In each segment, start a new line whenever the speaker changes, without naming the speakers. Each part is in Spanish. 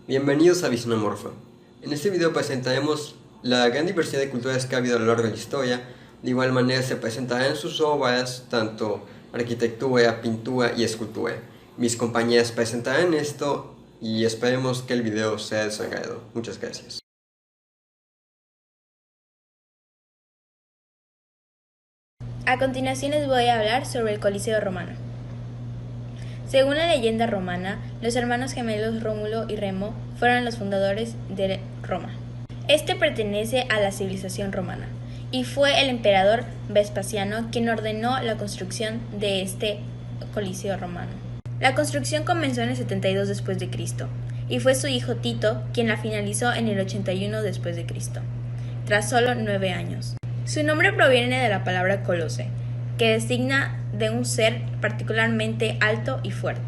Bienvenidos a Visionomorfo. En este video presentaremos la gran diversidad de culturas que ha habido a lo largo de la historia. De igual manera se presentarán sus obras, tanto arquitectura, pintura y escultura. Mis compañeras presentarán esto y esperemos que el video sea de su agrado. Muchas gracias.
A continuación les voy a hablar sobre el Coliseo romano. Según la leyenda romana, los hermanos gemelos Rómulo y Remo fueron los fundadores de Roma. Este pertenece a la civilización romana y fue el emperador Vespasiano quien ordenó la construcción de este Coliseo romano. La construcción comenzó en el 72 después de Cristo y fue su hijo Tito quien la finalizó en el 81 después de Cristo, tras solo 9 años. Su nombre proviene de la palabra colose, que designa de un ser particularmente alto y fuerte.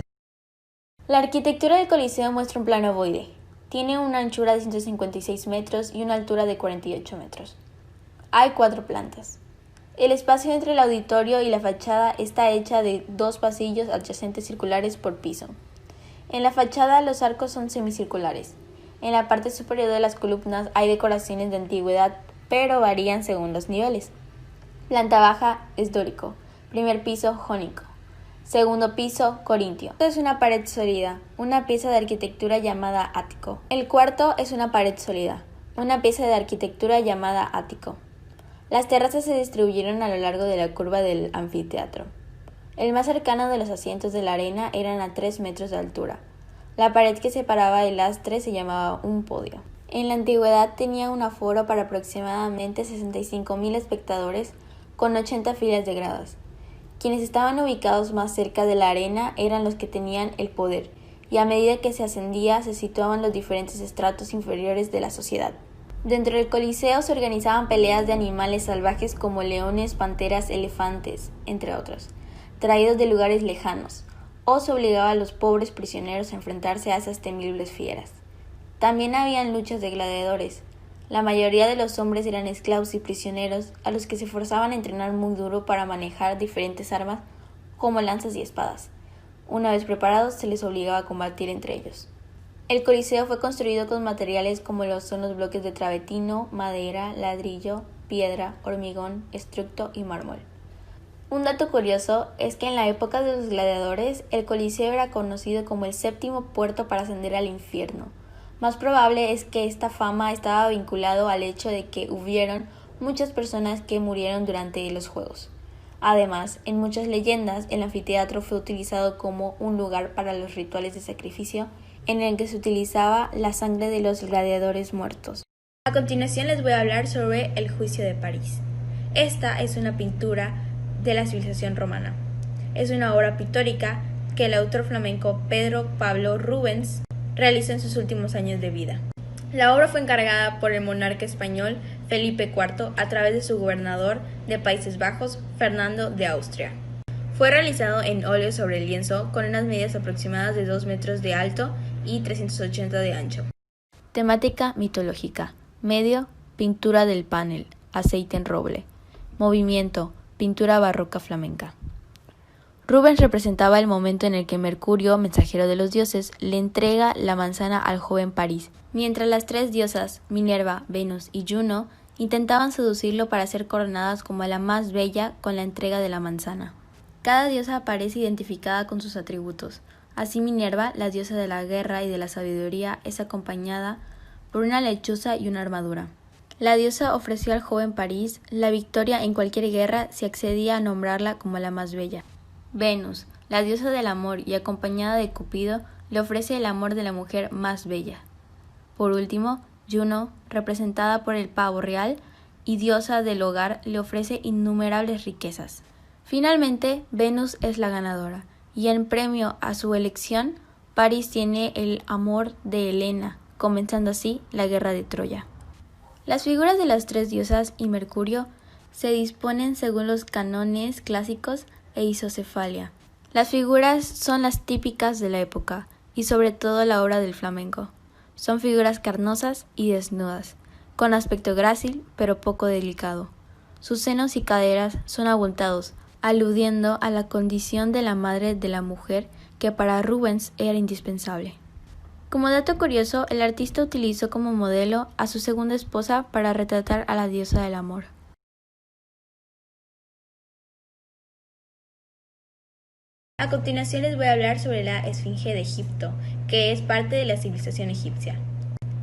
La arquitectura del Coliseo muestra un plano ovoide. Tiene una anchura de 156 metros y una altura de 48 metros. Hay 4 plantas. El espacio entre el auditorio y la fachada está hecha de 2 pasillos adyacentes circulares por piso. En la fachada los arcos son semicirculares. En la parte superior de las columnas hay decoraciones de antigüedad, pero varían según los niveles. Planta baja es dórico, primer piso jónico, segundo piso corintio. Esto es una pared sólida, una pieza de arquitectura llamada ático. El cuarto es una pared sólida, una pieza de arquitectura llamada ático. Las terrazas se distribuyeron a lo largo de la curva del anfiteatro. El más cercano de los asientos de la arena eran a 3 metros de altura. La pared que separaba el lastre se llamaba un podio. En la antigüedad tenía un aforo para aproximadamente 65.000 espectadores con 80 filas de gradas. Quienes estaban ubicados más cerca de la arena eran los que tenían el poder, y a medida que se ascendía se situaban los diferentes estratos inferiores de la sociedad. Dentro del Coliseo se organizaban peleas de animales salvajes como leones, panteras, elefantes, entre otros, traídos de lugares lejanos, o se obligaba a los pobres prisioneros a enfrentarse a esas temibles fieras. También habían luchas de gladiadores. La mayoría de los hombres eran esclavos y prisioneros a los que se forzaban a entrenar muy duro para manejar diferentes armas como lanzas y espadas. Una vez preparados se les obligaba a combatir entre ellos. El Coliseo fue construido con materiales como lo son los bloques de travertino, madera, ladrillo, piedra, hormigón, estructo y mármol. Un dato curioso es que en la época de los gladiadores el Coliseo era conocido como el 7º puerto para ascender al infierno. Más probable es que esta fama estaba vinculado al hecho de que hubieron muchas personas que murieron durante los juegos. Además, en muchas leyendas, el anfiteatro fue utilizado como un lugar para los rituales de sacrificio en el que se utilizaba la sangre de los gladiadores muertos. A continuación les voy a hablar sobre el Juicio de París. Esta es una pintura de la civilización romana. Es una obra pictórica que el autor flamenco Pedro Pablo Rubens realizó en sus últimos años de vida. La obra fue encargada por el monarca español Felipe IV a través de su gobernador de Países Bajos, Fernando de Austria. Fue realizado en óleo sobre lienzo con unas medidas aproximadas de 2 metros de alto y 380 de ancho. Temática mitológica. Medio, pintura del panel, aceite en roble. Movimiento, pintura barroca flamenca. Rubens representaba el momento en el que Mercurio, mensajero de los dioses, le entrega la manzana al joven París, mientras las 3 diosas, Minerva, Venus y Juno, intentaban seducirlo para ser coronadas como la más bella con la entrega de la manzana. Cada diosa aparece identificada con sus atributos. Así Minerva, la diosa de la guerra y de la sabiduría, es acompañada por una lechuza y una armadura. La diosa ofreció al joven París la victoria en cualquier guerra si accedía a nombrarla como la más bella. Venus, la diosa del amor y acompañada de Cupido, le ofrece el amor de la mujer más bella. Por último, Juno, representada por el pavo real y diosa del hogar, le ofrece innumerables riquezas. Finalmente, Venus es la ganadora, y en premio a su elección, París tiene el amor de Helena, comenzando así la guerra de Troya. Las figuras de las 3 diosas y Mercurio se disponen según los cánones clásicos e isocefalia. Las figuras son las típicas de la época y sobre todo la obra del flamenco. Son figuras carnosas y desnudas, con aspecto grácil pero poco delicado. Sus senos y caderas son abultados, aludiendo a la condición de la madre de la mujer que para Rubens era indispensable. Como dato curioso, el artista utilizó como modelo a su segunda esposa para retratar a la diosa del amor. A continuación les voy a hablar sobre la Esfinge de Egipto, que es parte de la civilización egipcia.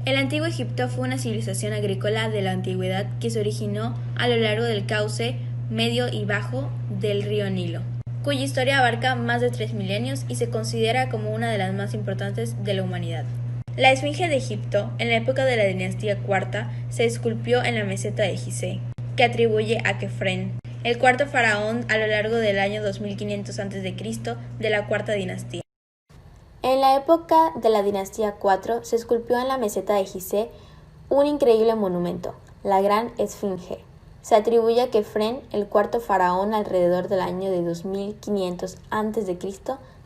El antiguo Egipto fue una civilización agrícola de la antigüedad que se originó a lo largo del cauce medio y bajo del río Nilo, cuya historia abarca más de 3 milenios y se considera como una de las más importantes de la humanidad. La Esfinge de Egipto, en la época de la dinastía cuarta, se esculpió en la meseta de Gizeh, que atribuye a Kefren, el cuarto faraón a lo largo del año 2500 a.C. de la cuarta dinastía. En la época de la dinastía 4 se esculpió en la meseta de Gizeh un increíble monumento, la Gran Esfinge. Se atribuye a Kefren, el cuarto faraón alrededor del año de 2500 a.C.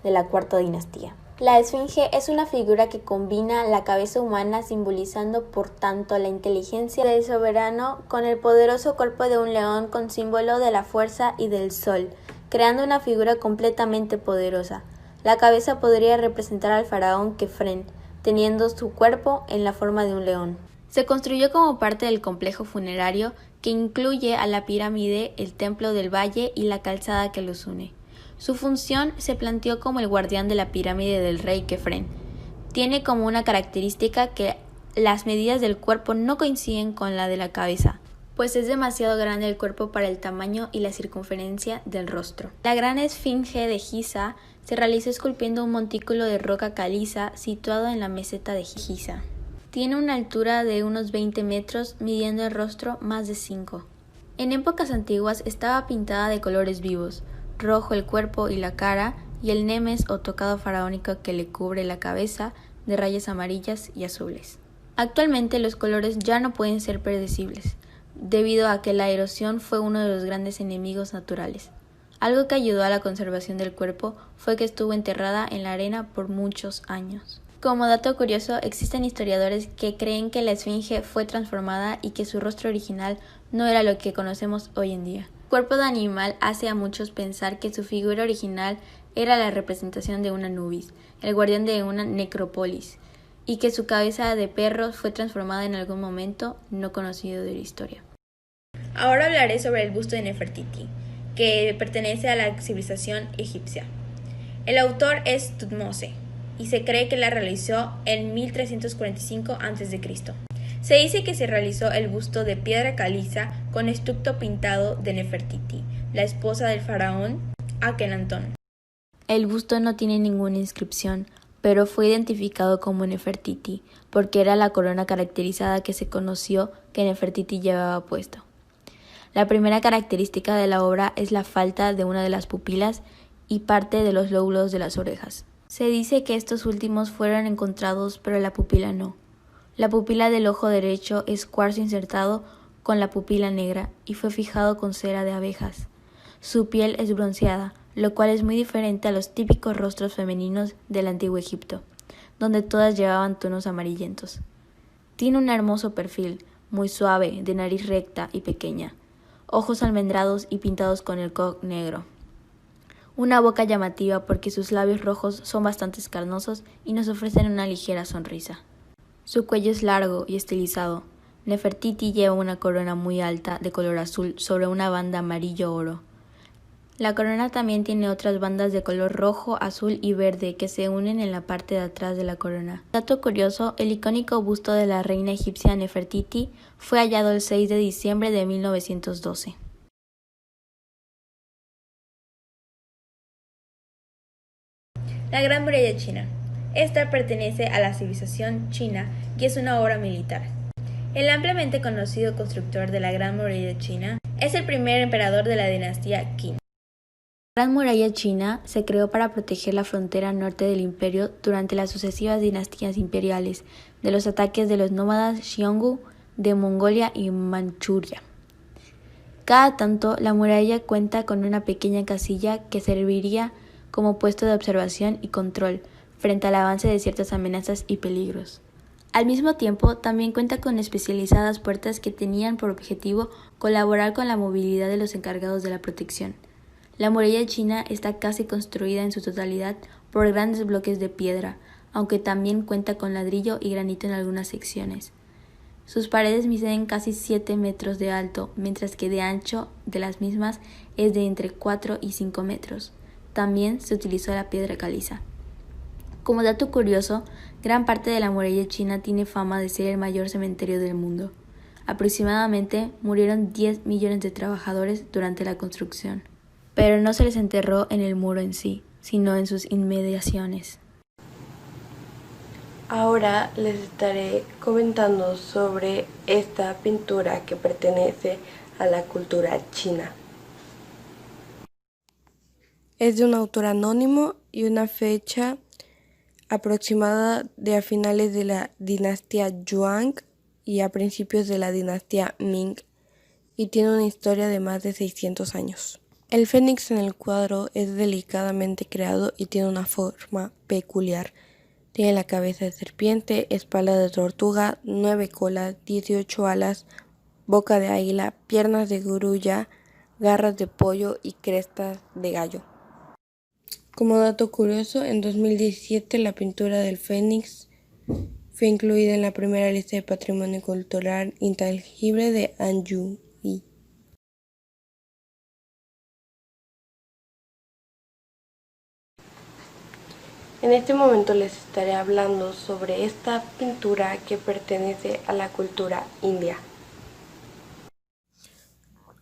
de la cuarta dinastía. La esfinge es una figura que combina la cabeza humana, simbolizando por tanto la inteligencia del soberano, con el poderoso cuerpo de un león con símbolo de la fuerza y del sol, creando una figura completamente poderosa. La cabeza podría representar al faraón Kefren, teniendo su cuerpo en la forma de un león. Se construyó como parte del complejo funerario que incluye a la pirámide, el templo del valle y la calzada que los une. Su función se planteó como el guardián de la pirámide del rey Kefren. Tiene como una característica que las medidas del cuerpo no coinciden con la de la cabeza, pues es demasiado grande el cuerpo para el tamaño y la circunferencia del rostro. La gran esfinge de Giza se realizó esculpiendo un montículo de roca caliza situado en la meseta de Giza. Tiene una altura de unos 20 metros, midiendo el rostro más de 5. En épocas antiguas estaba pintada de colores vivos, rojo el cuerpo y la cara, y el nemes o tocado faraónico que le cubre la cabeza de rayas amarillas y azules. Actualmente los colores ya no pueden ser predecibles, debido a que la erosión fue uno de los grandes enemigos naturales. Algo que ayudó a la conservación del cuerpo fue que estuvo enterrada en la arena por muchos años. Como dato curioso, existen historiadores que creen que la esfinge fue transformada y que su rostro original no era lo que conocemos hoy en día. El cuerpo de animal hace a muchos pensar que su figura original era la representación de un Anubis, el guardián de una necrópolis, y que su cabeza de perro fue transformada en algún momento no conocido de la historia. Ahora hablaré sobre el busto de Nefertiti, que pertenece a la civilización egipcia. El autor es Tutmose, y se cree que la realizó en 1345 a.C. Se dice que se realizó el busto de piedra caliza con estuco pintado de Nefertiti, la esposa del faraón Akenatón. El busto no tiene ninguna inscripción, pero fue identificado como Nefertiti porque era la corona caracterizada que se conoció que Nefertiti llevaba puesto. La primera característica de la obra es la falta de una de las pupilas y parte de los lóbulos de las orejas. Se dice que estos últimos fueron encontrados, pero la pupila no. La pupila del ojo derecho es cuarzo insertado con la pupila negra y fue fijado con cera de abejas. Su piel es bronceada, lo cual es muy diferente a los típicos rostros femeninos del antiguo Egipto, donde todas llevaban tonos amarillentos. Tiene un hermoso perfil, muy suave, de nariz recta y pequeña, ojos almendrados y pintados con el coc negro. Una boca llamativa porque sus labios rojos son bastante carnosos y nos ofrecen una ligera sonrisa. Su cuello es largo y estilizado. Nefertiti lleva una corona muy alta de color azul sobre una banda amarillo-oro. La corona también tiene otras bandas de color rojo, azul y verde que se unen en la parte de atrás de la corona. Dato curioso, el icónico busto de la reina egipcia Nefertiti fue hallado el 6 de diciembre de 1912. La Gran Muralla China. Esta pertenece a la civilización china y es una obra militar. El ampliamente conocido constructor de la Gran Muralla China es el primer emperador de la dinastía Qin. La Gran Muralla China se creó para proteger la frontera norte del imperio durante las sucesivas dinastías imperiales de los ataques de los nómadas xiongnu de Mongolia y Manchuria. Cada tanto, la muralla cuenta con una pequeña casilla que serviría como puesto de observación y control frente al avance de ciertas amenazas y peligros. Al mismo tiempo, también cuenta con especializadas puertas que tenían por objetivo colaborar con la movilidad de los encargados de la protección. La muralla china está casi construida en su totalidad por grandes bloques de piedra, aunque también cuenta con ladrillo y granito en algunas secciones. Sus paredes miden casi 7 metros de alto, mientras que de ancho de las mismas es de entre 4 y 5 metros. También se utilizó la piedra caliza. Como dato curioso, gran parte de la muralla china tiene fama de ser el mayor cementerio del mundo. Aproximadamente murieron 10 millones de trabajadores durante la construcción, pero no se les enterró en el muro en sí, sino en sus inmediaciones.
Ahora les estaré comentando sobre esta pintura que pertenece a la cultura china. Es de un autor anónimo y una fecha aproximada de a finales de la dinastía Yuan y a principios de la dinastía Ming, y tiene una historia de más de 600 años. El fénix en el cuadro es delicadamente creado y tiene una forma peculiar. Tiene la cabeza de serpiente, espalda de tortuga, 9 colas, 18 alas, boca de águila, piernas de grulla, garras de pollo y crestas de gallo. Como dato curioso, en 2017 la pintura del fénix fue incluida en la primera lista de Patrimonio Cultural Intangible de Anhui. En este momento les estaré hablando sobre esta pintura que pertenece a la cultura india.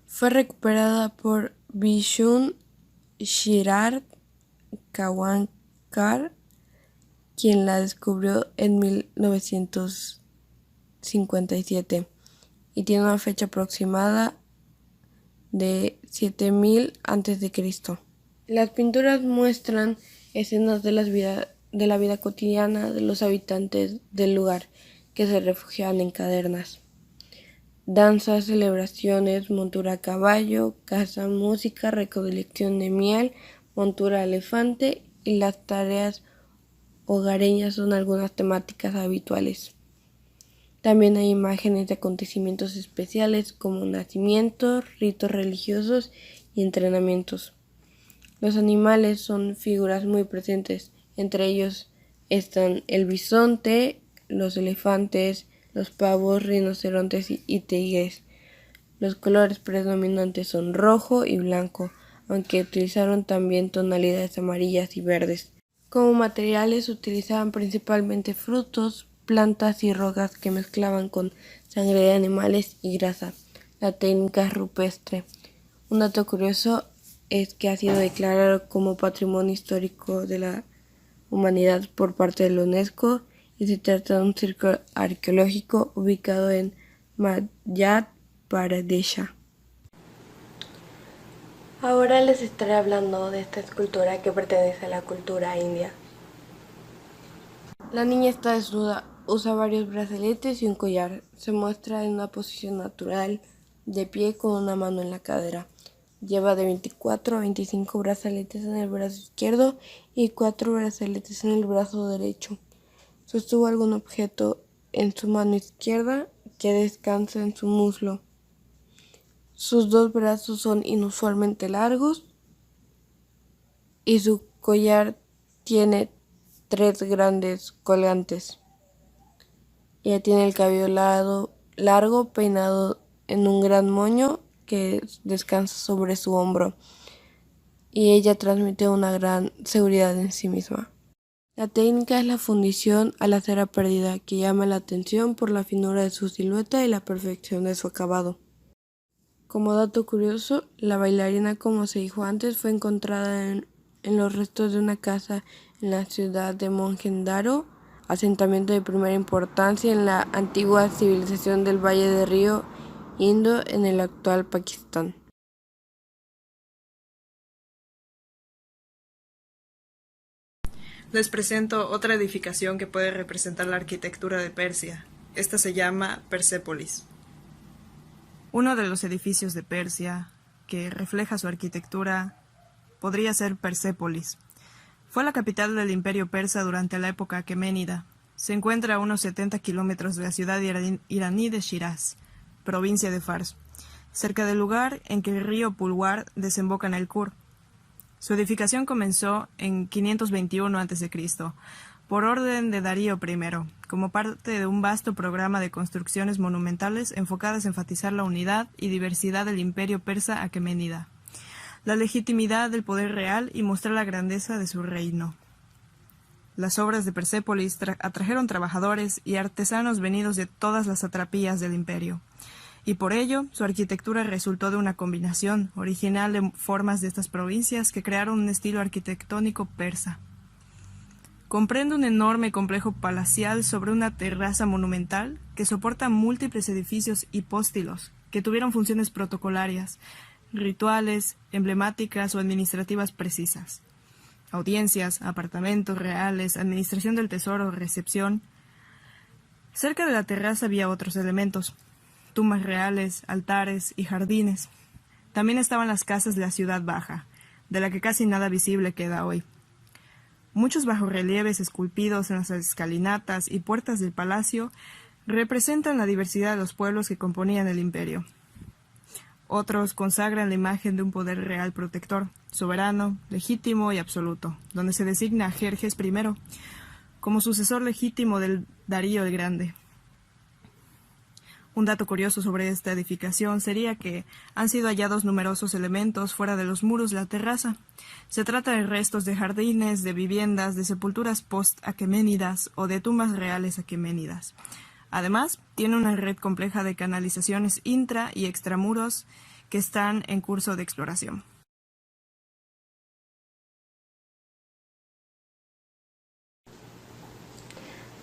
Fue recuperada por Vishnu Sridhar Kawalkar, quien la descubrió en 1957 y tiene una fecha aproximada de 7000 a.C. Las pinturas muestran escenas de la vida cotidiana de los habitantes del lugar que se refugiaban en cavernas. Danzas, celebraciones, montura a caballo, caza, música, recolección de miel, montura a elefante y las tareas hogareñas son algunas temáticas habituales. También hay imágenes de acontecimientos especiales como nacimientos, ritos religiosos y entrenamientos. Los animales son figuras muy presentes, entre ellos están el bisonte, los elefantes, los pavos, rinocerontes y tigres. Los colores predominantes son rojo y blanco, aunque utilizaron también tonalidades amarillas y verdes. Como materiales utilizaban principalmente frutos, plantas y rocas que mezclaban con sangre de animales y grasa. La técnica es rupestre. Un dato curioso es que ha sido declarado como Patrimonio Histórico de la Humanidad por parte de la UNESCO y se trata de un sitio arqueológico ubicado en Madhya Pradesh. Ahora les estaré hablando de esta escultura que pertenece a la cultura india. La niña está desnuda, usa varios brazaletes y un collar. Se muestra en una posición natural, de pie con una mano en la cadera. Lleva de 24 a 25 brazaletes en el brazo izquierdo y 4 brazaletes en el brazo derecho. Sostuvo algún objeto en su mano izquierda que descansa en su muslo. Sus 2 brazos son inusualmente largos y su collar tiene 3 grandes colgantes. Ella tiene el cabello largo peinado en un gran moño que descansa sobre su hombro, y ella transmite una gran seguridad en sí misma. La técnica es la fundición a la cera perdida, que llama la atención por la finura de su silueta y la perfección de su acabado. Como dato curioso, la bailarina, como se dijo antes, fue encontrada en los restos de una casa en la ciudad de Mohenjo-Daro, asentamiento de primera importancia en la antigua civilización del Valle del Río Indo en el actual Pakistán.
Les presento otra edificación que puede representar la arquitectura de Persia. Esta se llama Persépolis. Uno de los edificios de Persia que refleja su arquitectura podría ser Persépolis. Fue la capital del imperio persa durante la época aqueménida. Se encuentra a unos 70 kilómetros de la ciudad iraní de Shiraz, provincia de Fars, cerca del lugar en que el río Pulwar desemboca en el Kur. Su edificación comenzó en 521 a.C., por orden de Darío I, como parte de un vasto programa de construcciones monumentales enfocadas en enfatizar la unidad y diversidad del imperio persa aqueménida, la legitimidad del poder real y mostrar la grandeza de su reino. Las obras de Persépolis atrajeron trabajadores y artesanos venidos de todas las satrapías del imperio, y por ello su arquitectura resultó de una combinación original de formas de estas provincias que crearon un estilo arquitectónico persa. Comprende un enorme complejo palacial sobre una terraza monumental que soporta múltiples edificios hipóstilos que tuvieron funciones protocolarias, rituales, emblemáticas o administrativas precisas. Audiencias, apartamentos reales, administración del tesoro, recepción. Cerca de la terraza había otros elementos, tumbas reales, altares y jardines. También estaban las casas de la ciudad baja, de la que casi nada visible queda hoy. Muchos bajorrelieves esculpidos en las escalinatas y puertas del palacio representan la diversidad de los pueblos que componían el imperio. Otros consagran la imagen de un poder real protector, soberano, legítimo y absoluto, donde se designa a Jerjes I como sucesor legítimo del Darío el Grande. Un dato curioso sobre esta edificación sería que han sido hallados numerosos elementos fuera de los muros de la terraza. Se trata de restos de jardines, de viviendas, de sepulturas post-aqueménidas o de tumbas reales aqueménidas. Además, tiene una red compleja de canalizaciones intra- y extramuros que están en curso de exploración.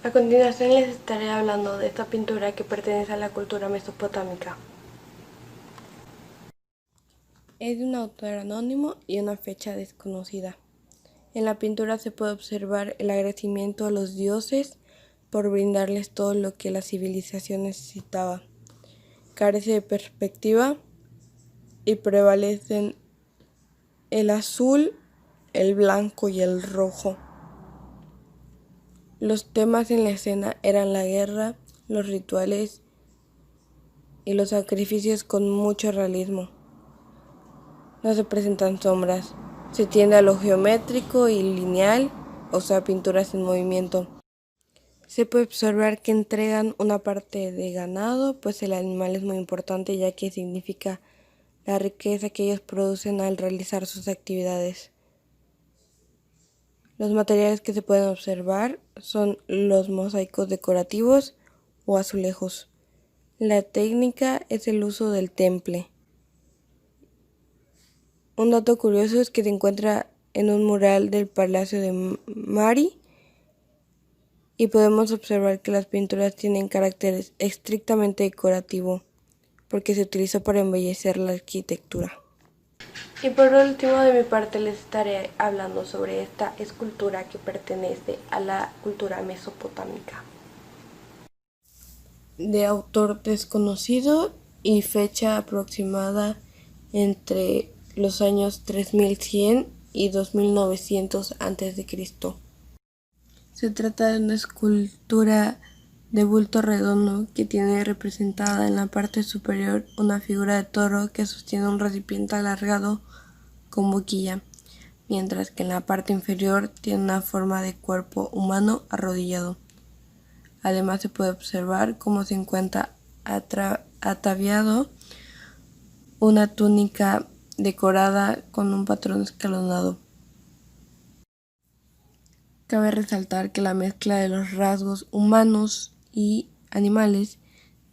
A continuación les estaré hablando de esta pintura que pertenece a la cultura mesopotámica. Es de un autor anónimo y una fecha desconocida. En la pintura se puede observar el agradecimiento a los dioses por brindarles todo lo que la civilización necesitaba. Carece de perspectiva y prevalecen el azul, el blanco y el rojo. Los temas en la escena eran la guerra, los rituales y los sacrificios con mucho realismo. No se presentan sombras, se tiende a lo geométrico y lineal, o sea, pinturas en movimiento. Se puede observar que entregan una parte de ganado, pues el animal es muy importante ya que significa la riqueza que ellos producen al realizar sus actividades. Los materiales que se pueden observar son los mosaicos decorativos o azulejos. La técnica es el uso del temple. Un dato curioso es que se encuentra en un mural del Palacio de Mari y podemos observar que las pinturas tienen carácter estrictamente decorativo porque se utilizó para embellecer la arquitectura. Y por último, de mi parte, les estaré hablando sobre esta escultura que pertenece a la cultura mesopotámica. De autor desconocido y fecha aproximada entre los años 3100 y 2900 a.C. Se trata de una escultura de bulto redondo que tiene representada en la parte superior una figura de toro que sostiene un recipiente alargado con boquilla, mientras que en la parte inferior tiene una forma de cuerpo humano arrodillado. Además se puede observar cómo se encuentra ataviado una túnica decorada con un patrón escalonado. Cabe resaltar que la mezcla de los rasgos humanos y animales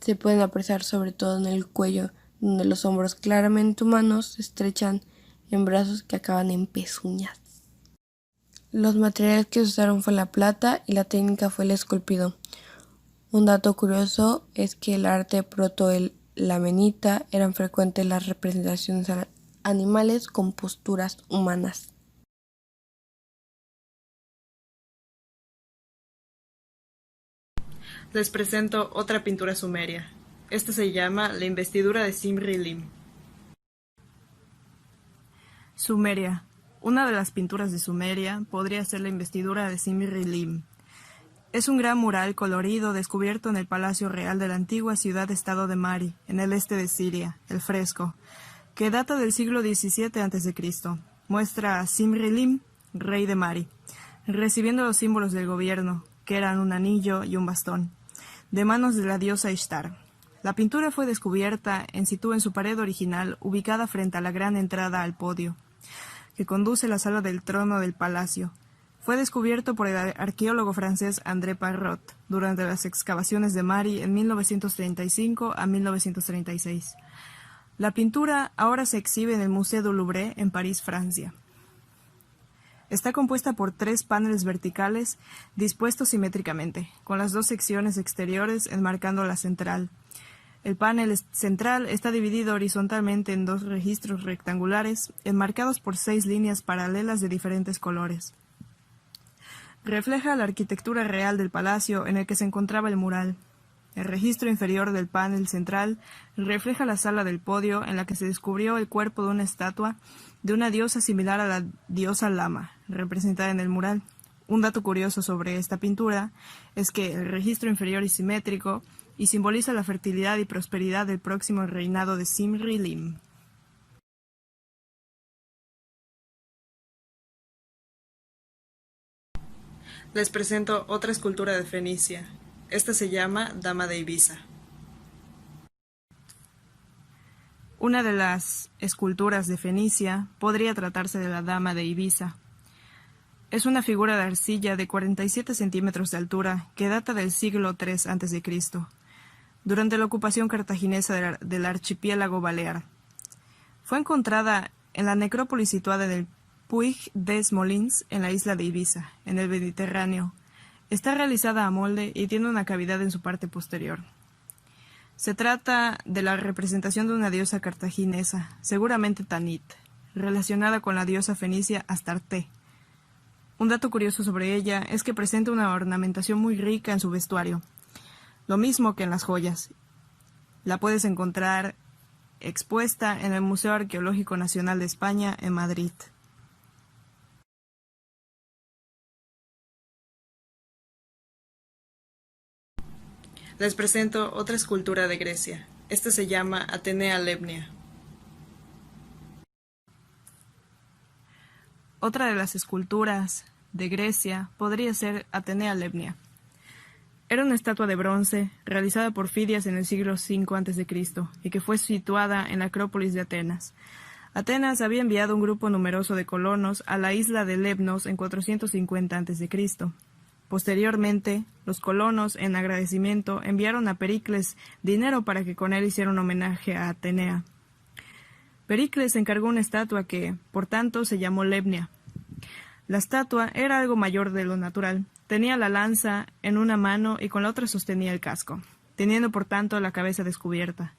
se pueden apreciar sobre todo en el cuello, donde los hombros claramente humanos se estrechan en brazos que acaban en pezuñas. Los materiales que se usaron fue la plata y la técnica fue el esculpido. Un dato curioso es que el arte proto-elamenita eran frecuentes las representaciones animales con posturas humanas.
Les presento otra pintura sumeria. Esta se llama La investidura de Simri-Lim. Sumeria. Una de las pinturas de Sumeria podría ser la investidura de Simri-Lim. Es un gran mural colorido descubierto en el Palacio Real de la antigua ciudad-estado de Mari, en el este de Siria, el fresco, que data del siglo XVII a.C. Muestra a Simri-Lim, rey de Mari, recibiendo los símbolos del gobierno, que eran un anillo y un bastón, de manos de la diosa Ishtar. La pintura fue descubierta en situ en su pared original, ubicada frente a la gran entrada al podio, que conduce a la sala del trono del palacio. Fue descubierto por el arqueólogo francés André Parrot durante las excavaciones de Mari en 1935 a 1936. La pintura ahora se exhibe en el Musée du Louvre en París, Francia. Está compuesta por 3 paneles verticales dispuestos simétricamente, con las 2 secciones exteriores enmarcando la central. El panel central está dividido horizontalmente en 2 registros rectangulares, enmarcados por 6 líneas paralelas de diferentes colores. Refleja la arquitectura real del palacio en el que se encontraba el mural. El registro inferior del panel central refleja la sala del podio en la que se descubrió el cuerpo de una estatua de una diosa similar a la diosa Lama, representada en el mural. Un dato curioso sobre esta pintura es que el registro inferior es simétrico y simboliza la fertilidad y prosperidad del próximo reinado de Simri-Lim. Les presento otra escultura de Fenicia. Esta se llama Dama de Ibiza. Una de las esculturas de Fenicia podría tratarse de la Dama de Ibiza. Es una figura de arcilla de 47 centímetros de altura que data del siglo III a.C., durante la ocupación cartaginesa del archipiélago balear. Fue encontrada en la necrópolis situada en el Puig des Molins, en la isla de Ibiza, en el Mediterráneo. Está realizada a molde y tiene una cavidad en su parte posterior. Se trata de la representación de una diosa cartaginesa, seguramente Tanit, relacionada con la diosa fenicia Astarte. Un dato curioso sobre ella es que presenta una ornamentación muy rica en su vestuario, lo mismo que en las joyas. La puedes encontrar expuesta en el Museo Arqueológico Nacional de España en Madrid. Les presento otra escultura de Grecia. Esta se llama Atenea Lemnia. Otra de las esculturas de Grecia podría ser Atenea Lemnia. Era una estatua de bronce realizada por Fidias en el siglo V a.C. y que fue situada en la Acrópolis de Atenas. Atenas había enviado un grupo numeroso de colonos a la isla de Lemnos en 450 a.C. Posteriormente, los colonos, en agradecimiento, enviaron a Pericles dinero para que con él hiciera un homenaje a Atenea. Pericles encargó una estatua que, por tanto, se llamó Lemnia. La estatua era algo mayor de lo natural. Tenía la lanza en una mano y con la otra sostenía el casco, teniendo por tanto la cabeza descubierta.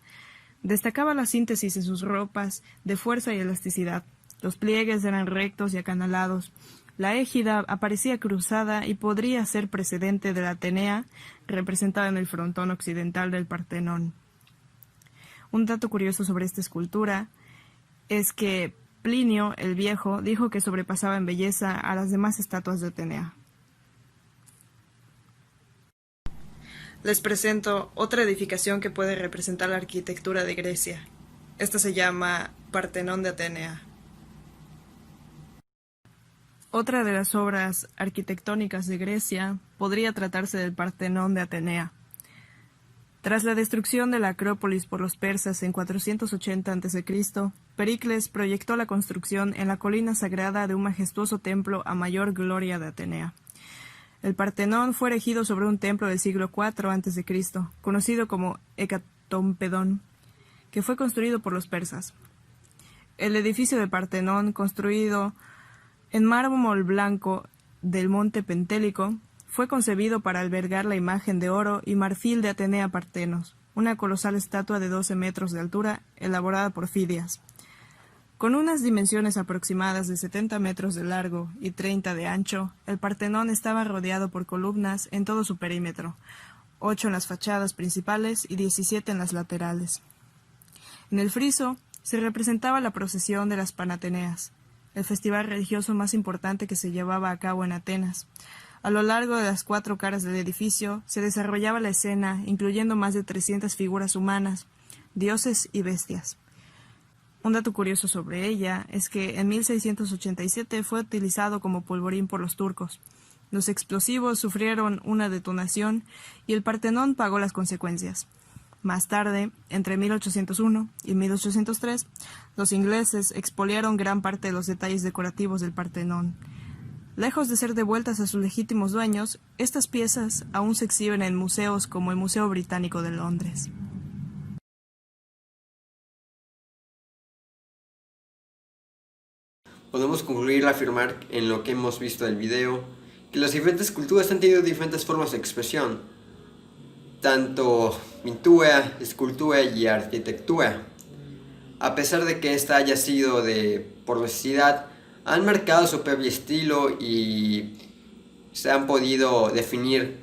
Destacaba la síntesis en sus ropas de fuerza y elasticidad. Los pliegues eran rectos y acanalados. La égida aparecía cruzada y podría ser precedente de la Atenea, representada en el frontón occidental del Partenón. Un dato curioso sobre esta escultura es que Plinio el Viejo dijo que sobrepasaba en belleza a las demás estatuas de Atenea. Les presento otra edificación que puede representar la arquitectura de Grecia. Esta se llama Partenón de Atenea. Otra de las obras arquitectónicas de Grecia podría tratarse del Partenón de Atenea. Tras la destrucción de la Acrópolis por los persas en 480 a.C., Pericles proyectó la construcción en la colina sagrada de un majestuoso templo a mayor gloria de Atenea. El Partenón fue erigido sobre un templo del siglo IV a.C., conocido como Hecatompedón, que fue construido por los persas. El edificio del Partenón, construido en mármol blanco del monte Pentélico, fue concebido para albergar la imagen de oro y marfil de Atenea Partenos, una colosal estatua de 12 metros de altura elaborada por Fidias. Con unas dimensiones aproximadas de 70 metros de largo y 30 de ancho, el Partenón estaba rodeado por columnas en todo su perímetro, 8 en las fachadas principales y 17 en las laterales. En el friso se representaba la procesión de las Panateneas, el festival religioso más importante que se llevaba a cabo en Atenas. A lo largo de las 4 caras del edificio se desarrollaba la escena, incluyendo más de 300 figuras humanas, dioses y bestias. Un dato curioso sobre ella es que en 1687 fue utilizado como polvorín por los turcos. Los explosivos sufrieron una detonación y el Partenón pagó las consecuencias. Más tarde, entre 1801 y 1803, los ingleses expoliaron gran parte de los detalles decorativos del Partenón. Lejos de ser devueltas a sus legítimos dueños, estas piezas aún se exhiben en museos como el Museo Británico de Londres.
Podemos concluir al afirmar en lo que hemos visto del video que las diferentes culturas han tenido diferentes formas de expresión, tanto pintura, escultura y arquitectura. A pesar de que esta haya sido por necesidad, han marcado su propio estilo y se han podido definir